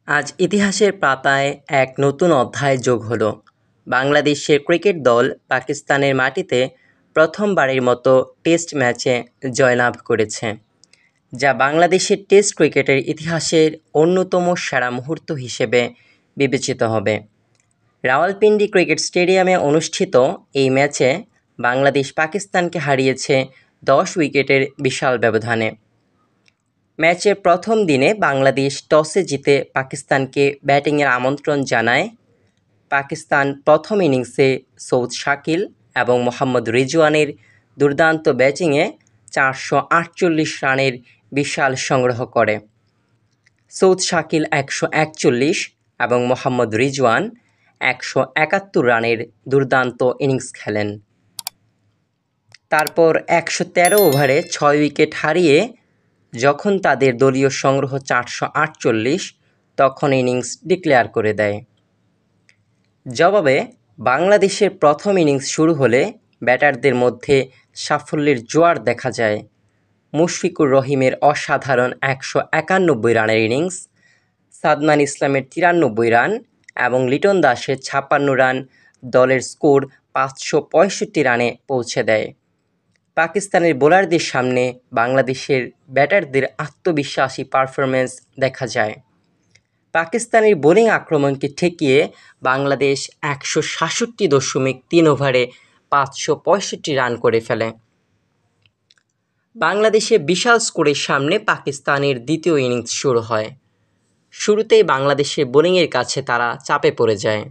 আজ ইতিহাসের পাতায় এক নতুন অধ্যায় যোগ হলো। বাংলাদেশের ক্রিকেট দল পাকিস্তানের মাটিতে প্রথমবারের মতো টেস্ট ম্যাচে জয়লাভ করেছে, যা বাংলাদেশের টেস্ট ক্রিকেটের ইতিহাসের অন্যতম সেরা মুহূর্ত হিসেবে বিবেচিত হবে। রাওয়ালপিন্ডি ক্রিকেট স্টেডিয়ামে অনুষ্ঠিত এই ম্যাচে বাংলাদেশ পাকিস্তানকে হারিয়েছে 10 উইকেটের বিশাল ব্যবধানে। ম্যাচের প্রথম দিনে বাংলাদেশ টসে জিতে পাকিস্তানকে ব্যাটিংয়ের আমন্ত্রণ জানায়। পাকিস্তান প্রথম ইনিংসে সৌদ শাকিল এবং মোহাম্মদ রিজওয়ানের দুর্দান্ত ব্যাটিংয়ে 448 রানের বিশাল সংগ্রহ করে। সৌদ শাকিল 141 এবং মোহাম্মদ রিজওয়ান 171 রানের দুর্দান্ত ইনিংস খেলেন। তারপর 113 ওভারে 6 উইকেট হারিয়ে যখন তাদের দলীয় সংগ্রহ 448, তখন ইনিংস ডিক্লেয়ার করে দেয়। জবাবে বাংলাদেশের প্রথম ইনিংস শুরু হলে ব্যাটারদের মধ্যে সাফল্যের জোয়ার দেখা যায়। মুশফিকুর রহিমের অসাধারণ 191 রানের ইনিংস, সাদমান ইসলামের 93 রান এবং লিটন দাসের 56 রান দলের স্কোর 565 রানে পৌঁছে দেয়। পাকিস্তানের বোলারদের সামনে বাংলাদেশের ব্যাটারদের আত্মবিশ্বাসী পারফরম্যান্স দেখা যায়। পাকিস্তানের বোলিং আক্রমণকে ঠেকিয়ে বাংলাদেশ 166.3 ওভারে 565 রান করে ফেলে। বাংলাদেশের বিশাল স্কোরের সামনে পাকিস্তানের দ্বিতীয় ইনিংস শুরু হয়। শুরুতেই বাংলাদেশের বোলিংয়ের কাছে তারা চাপে পড়ে যায়।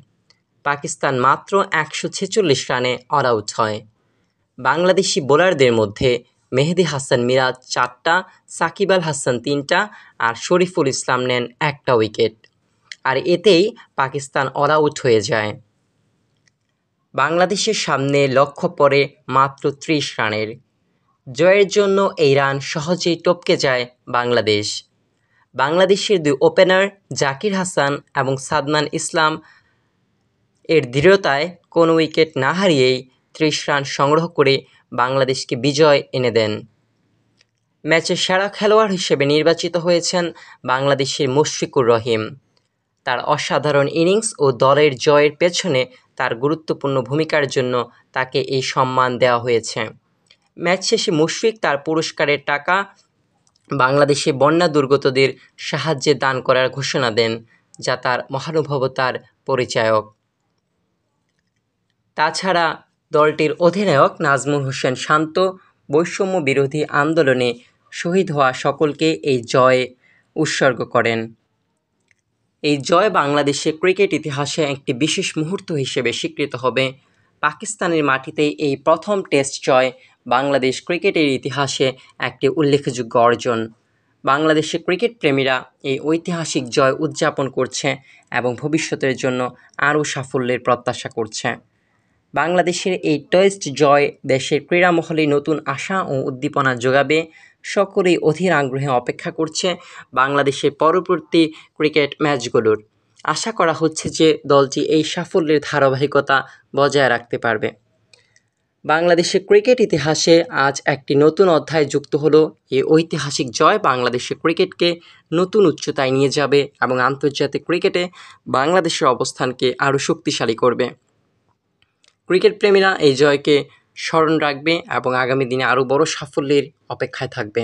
পাকিস্তান মাত্র 146 রানে অল আউট হয়। বাংলাদেশি বোলারদের মধ্যে মেহেদী হাসান মিরাজ 4টা, সাকিব আল হাসান 3টা আর শরীফুল ইসলাম নেন 1টা উইকেট, আর এতেই পাকিস্তান অল আউট হয়ে যায়। বাংলাদেশের সামনে লক্ষ্য পড়ে মাত্র 30 রানের। জয়ের জন্য এই রান সহজেই টপকে যায় বাংলাদেশ। বাংলাদেশের 2 ওপেনার জাকির হাসান এবং সাদমান ইসলাম এর দৃঢ়তায় কোনো উইকেট না হারিয়েই 30 রান সংগ্রহ করে বাংলাদেশকে বিজয় এনে দেন। ম্যাচের সেরা খেলোয়াড় হিসেবে নির্বাচিত হয়েছেন বাংলাদেশের মুশফিকুর রহিম। তার অসাধারণ ইনিংস ও দলের জয়ের পেছনে তার গুরুত্বপূর্ণ ভূমিকার জন্য তাকে এই সম্মান দেওয়া হয়েছে। ম্যাচ শেষে মুশফিক তার পুরস্কারের টাকা বাংলাদেশে বন্যা দুর্গতদের সাহায্যে দান করার ঘোষণা দেন, যা তার মহানুভবতার পরিচায়ক। তাছাড়া দলটির অধিনায়ক নাজমুল হোসেন শান্ত বৈষম্য বিরোধী আন্দোলনে শহীদ হওয়া সকলকে এই জয় উৎসর্গ করেন। এই জয় বাংলাদেশের ক্রিকেট ইতিহাসে একটি বিশেষ মুহূর্ত হিসেবে স্বীকৃত হবে। পাকিস্তানের মাটিতে এই প্রথম টেস্ট জয় বাংলাদেশ ক্রিকেটের ইতিহাসে একটি উল্লেখযোগ্য অর্জন। বাংলাদেশের ক্রিকেট প্রেমীরা এই ঐতিহাসিক জয় উদযাপন করছে এবং ভবিষ্যতের জন্য আরও সাফল্যের প্রত্যাশা করছে। বাংলাদেশের এই টেস্ট জয় দেশের ক্রীড়া মহলে নতুন আশা ও উদ্দীপনা যোগাবে। সকলেই অধীর আগ্রহে অপেক্ষা করছে বাংলাদেশের পরবর্তী ক্রিকেট ম্যাচগুলোর। আশা করা হচ্ছে যে দলটি এই সাফল্যের ধারাবাহিকতা বজায় রাখতে পারবে। বাংলাদেশের ক্রিকেট ইতিহাসে আজ একটি নতুন অধ্যায় যুক্ত হলো। এই ঐতিহাসিক জয় বাংলাদেশের ক্রিকেটকে নতুন উচ্চতায় নিয়ে যাবে এবং আন্তর্জাতিক ক্রিকেটে বাংলাদেশের অবস্থানকে আরও শক্তিশালী করবে। ক্রিকেট প্রেমীরা এই জয়কে স্মরণ রাখবে এবং আগামী দিনে আরও বড় সাফল্যের অপেক্ষায় থাকবে।